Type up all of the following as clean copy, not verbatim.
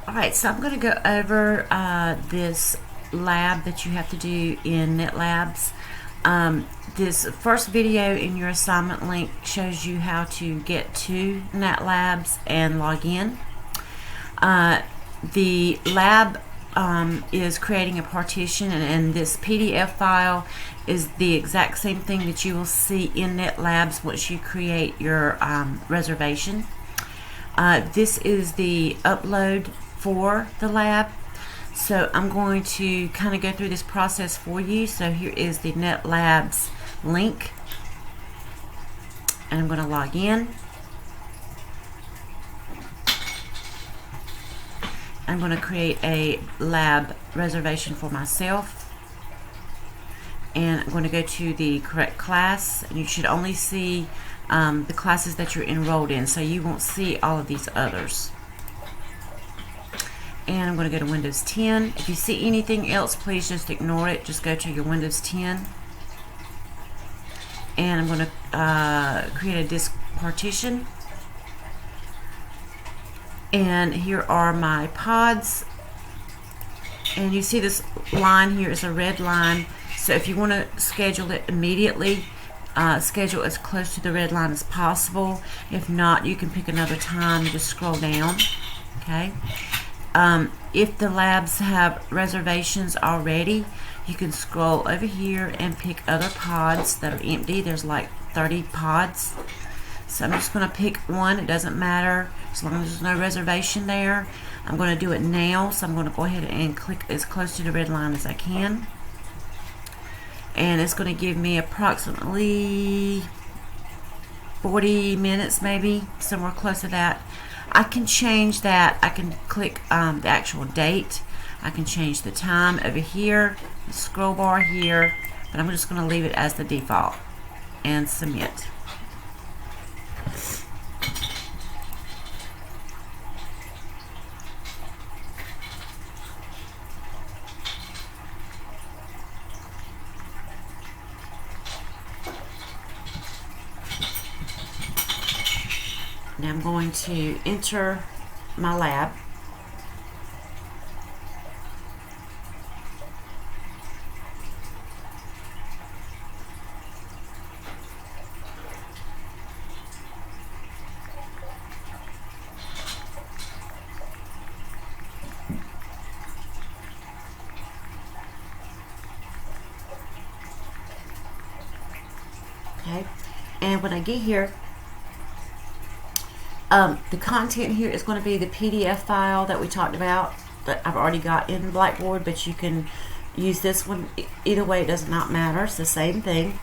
Alright, so I'm going to go over this lab that you have to do in NetLabs. This first video in your assignment link shows you how to get to NetLabs and log in. The lab is creating a partition, and this PDF file is the exact same thing that you will see in NetLabs once you create your reservation. This is the upload for the lab, so I'm going to kind of go through this process for you. So here is the NetLabs link, and I'm going to log in. I'm going to create a lab reservation for myself, and I'm going to go to the correct class, and you should only see the classes that you're enrolled in, so you won't see all of these others. And I'm going to go to Windows 10. If you see anything else, please just ignore it. Just go to your Windows 10. And I'm going to create a disk partition. And here are my pods. And you see this line here is a red line. So if you want to schedule it immediately, schedule as close to the red line as possible. If not, you can pick another time and just scroll down. Okay. If the labs have reservations already, you can scroll over here and pick other pods that are empty. There's like 30 pods. So I'm just going to pick one. It doesn't matter as long as there's no reservation there. I'm going to do it now, so I'm going to go ahead and click as close to the red line as I can. And it's going to give me approximately 40 minutes, maybe, somewhere close to that. I can change that. I can click the actual date. I can change the time over here, the scroll bar here, but I'm just going to leave it as the default and submit. Now I'm going to enter my lab. Okay, and when I get here, the content here is going to be the PDF file that we talked about that I've already got in Blackboard, but you can use this one. Either way, it does not matter. It's the same thing.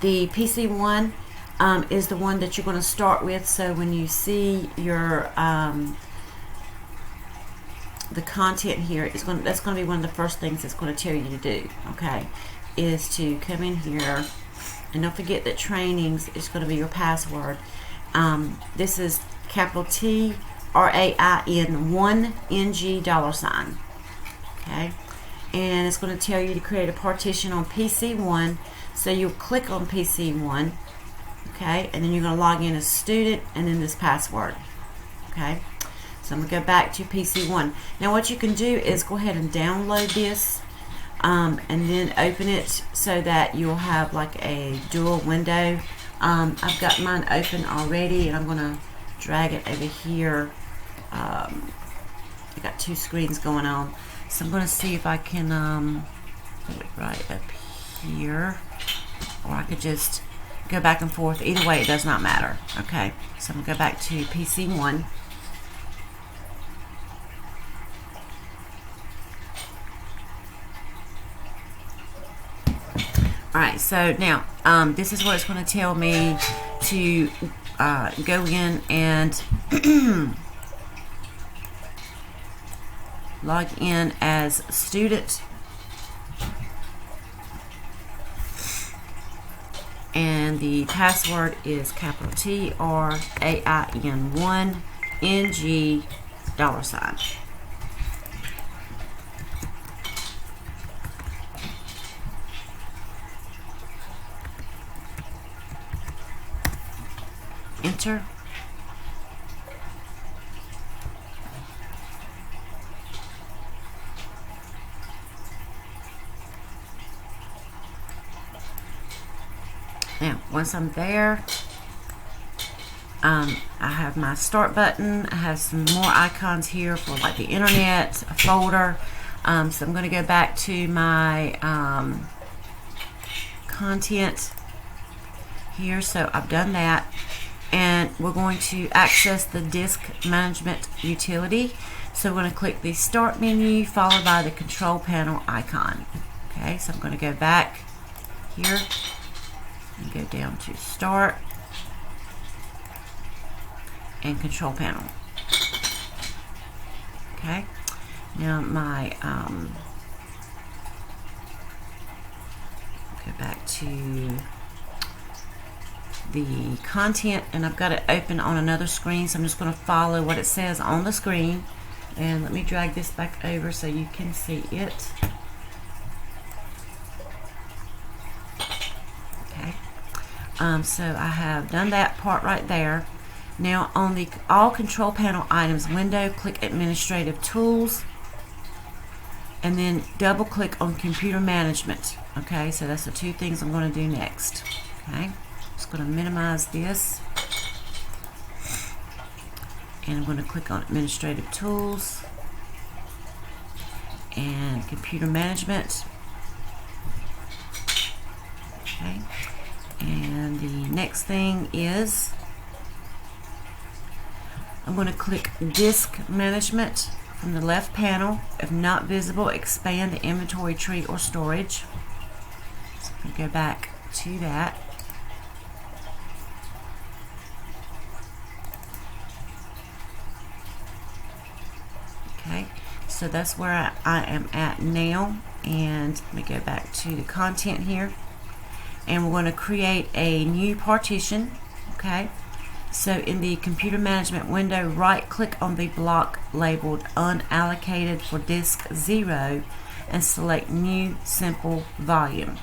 The PC1 is the one that you're going to start with, so when you see your the content here, that's going to be one of the first things it's going to tell you to do, okay, is to come in here, and don't forget that trainings is going to be your password. This is capital T RAIN 1 NG $. Okay, and it's going to tell you to create a partition on PC1. So you'll click on PC1, okay, and then you're going to log in as student and then this password. Okay, so I'm going to go back to PC1. Now what you can do is go ahead and download this and then open it so that you'll have like a dual window. I've got mine open already, and I'm going to drag it over here. I got two screens going on, so I'm going to see if I can put it right up here, or I could just go back and forth. Either way, it does not matter. Okay, so I'm going to go back to PC1. Alright, so now this is what it's going to tell me to go in and log in as student, and the password is capital T RAIN 1 NG $. Enter. Now, once I'm there, I have my start button. I have some more icons here for like the internet, a folder. So I'm going to go back to my content here. So I've done that. And we're going to access the disk management utility. So we're going to click the start menu followed by the control panel icon. Okay, so I'm going to go back here and go down to start and control panel. Okay, now my go back to the content, and I've got it open on another screen, so I'm just going to follow what it says on the screen. And let me drag this back over so you can see it. Okay, so I have done that part right there. Now on the all control panel items window, click administrative tools and then double click on computer management. Okay, so that's the two things I'm going to do next. Okay, just going to minimize this and I'm going to click on administrative tools and computer management. Okay, and the next thing is I'm going to click disk management from the left panel. If not visible, expand the inventory tree or storage. So I'm going to go back to that. Okay, so that's where I am at now, and let me go back to the content here, and we're going to create a new partition. Okay, so in the computer management window, right click on the block labeled unallocated for disk 0 and select new simple volume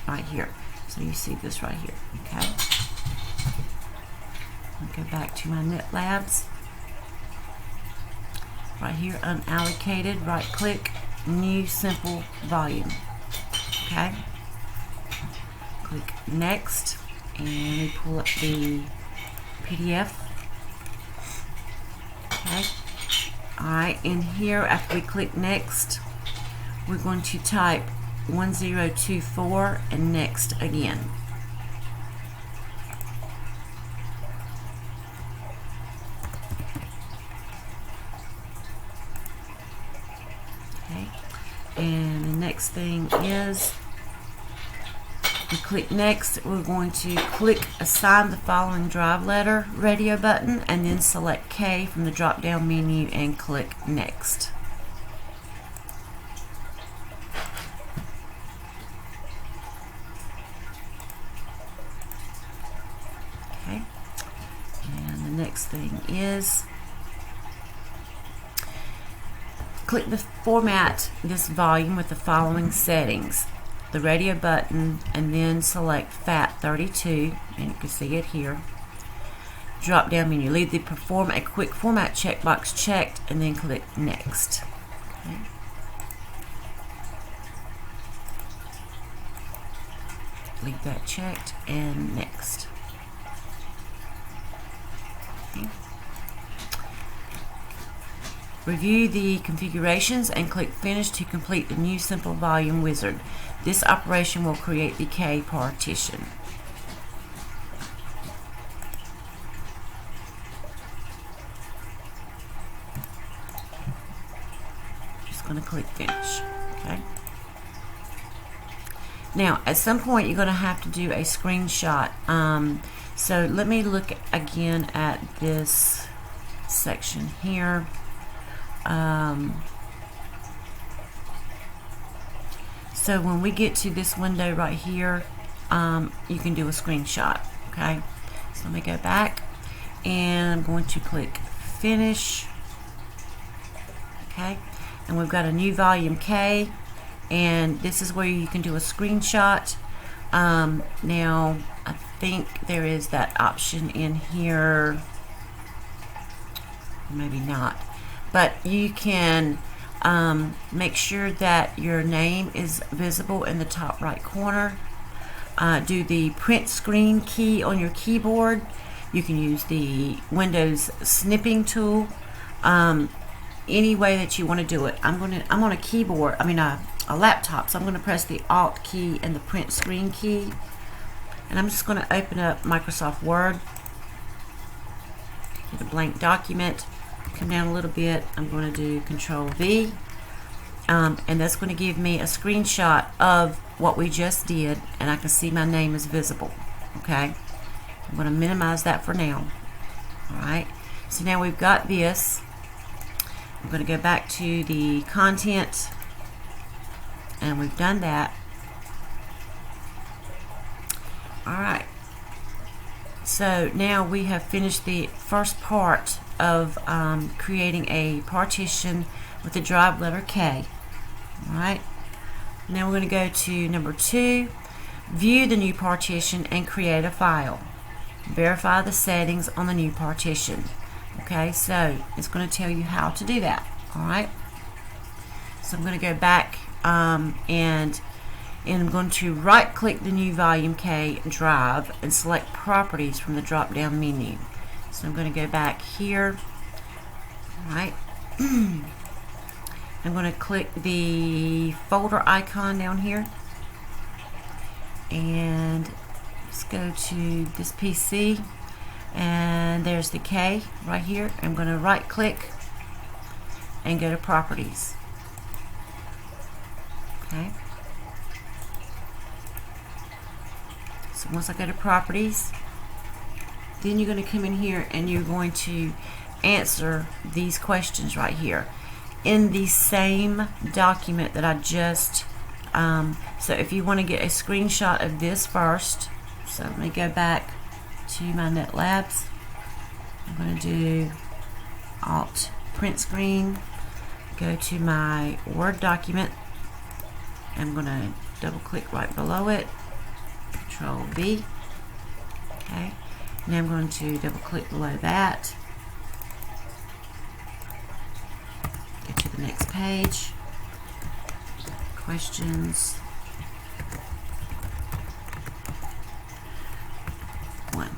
right here. So you see this right here. Okay, I'll go back to my NetLabs. Right here, unallocated, right click, new simple volume. Okay, click next, and we pull up the PDF. Okay, alright, in here after we click next, we're going to type 1024 and next again. And the next thing is we click next. We're going to click assign the following drive letter radio button and then select K from the drop down menu and click next. Okay, and the next thing is click the format this volume with the following settings. The radio button and then select FAT32, and you can see it here. Drop down menu, leave the perform a quick format checkbox checked and then click next. Okay. Leave that checked and next. Okay. Review the configurations and click Finish to complete the new simple volume wizard. This operation will create the K partition. Just going to click Finish. Okay. Now, at some point, you're going to have to do a screenshot. So let me look again at this section here. So when we get to this window right here, you can do a screenshot. Okay, so let me go back and I'm going to click Finish. Okay, and we've got a new volume K, and this is where you can do a screenshot. Now I think there is that option in here, maybe not, but you can make sure that your name is visible in the top right corner. Do the print screen key on your keyboard. You can use the Windows snipping tool. Any way that you want to do it. I'm on a keyboard, a laptop, so I'm going to press the Alt key and the print screen key, and I'm just going to open up Microsoft Word, get a blank document, come down a little bit. I'm going to do Control V, and that's going to give me a screenshot of what we just did, and I can see my name is visible. Okay, I'm going to minimize that for now. Alright, so now we've got this. I'm going to go back to the content, and we've done that. Alright, so now we have finished the first part of creating a partition with the drive letter K. Alright, now we're going to go to number 2, view the new partition and create a file. Verify the settings on the new partition. Okay, so it's going to tell you how to do that. Alright, so I'm going to go back and I'm going to right click the new volume K drive and select properties from the drop down menu. So I'm going to go back here. Alright, I'm going to click the folder icon down here, and let's go to this PC. And there's the K right here. I'm going to right click and go to properties. Okay. So once I go to properties, then you're going to come in here and you're going to answer these questions right here in the same document that I just so if you want to get a screenshot of this first, so let me go back to my NetLabs. I'm going to do Alt print screen, go to my Word document. I'm going to double click right below it, Control V. Okay, now I'm going to double click below that, go to the next page, questions 1.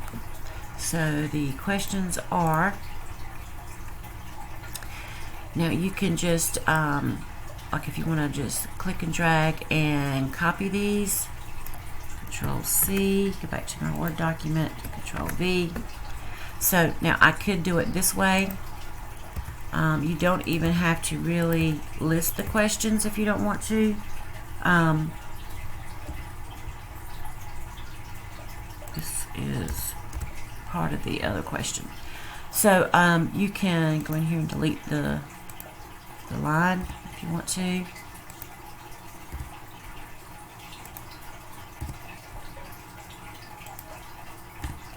So the questions are, now you can just like if you want to just click and drag and copy these, Control C, go back to my Word document, Control V. So now I could do it this way. You don't even have to really list the questions if you don't want to. This is part of the other question. So you can go in here and delete the line if you want to.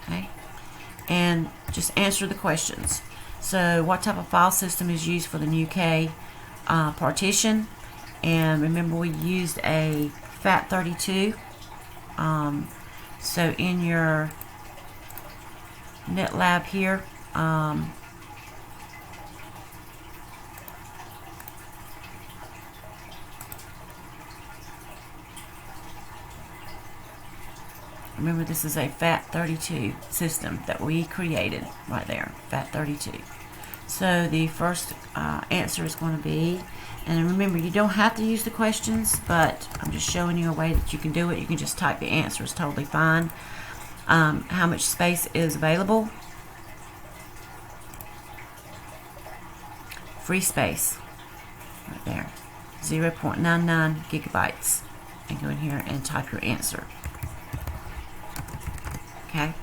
Okay, and just answer the questions. So what type of file system is used for the new K partition? And remember, we used a FAT32. So in your NetLab here, remember, this is a FAT32 system that we created right there, FAT32. So the first answer is going to be, and remember, you don't have to use the questions, but I'm just showing you a way that you can do it. You can just type the answer, it's totally fine. How much space is available? Free space, right there, 0.99 gigabytes. And go in here and type your answer. Okay,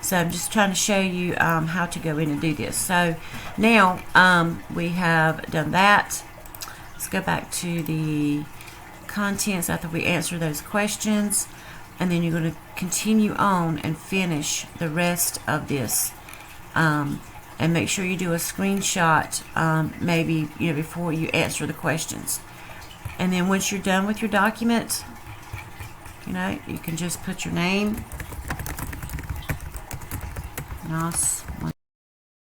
so I'm just trying to show you how to go in and do this. So now we have done that. Let's go back to the contents after we answer those questions, and then you're going to continue on and finish the rest of this. And make sure you do a screenshot, maybe before you answer the questions. And then once you're done with your document, you can just put your name. Nos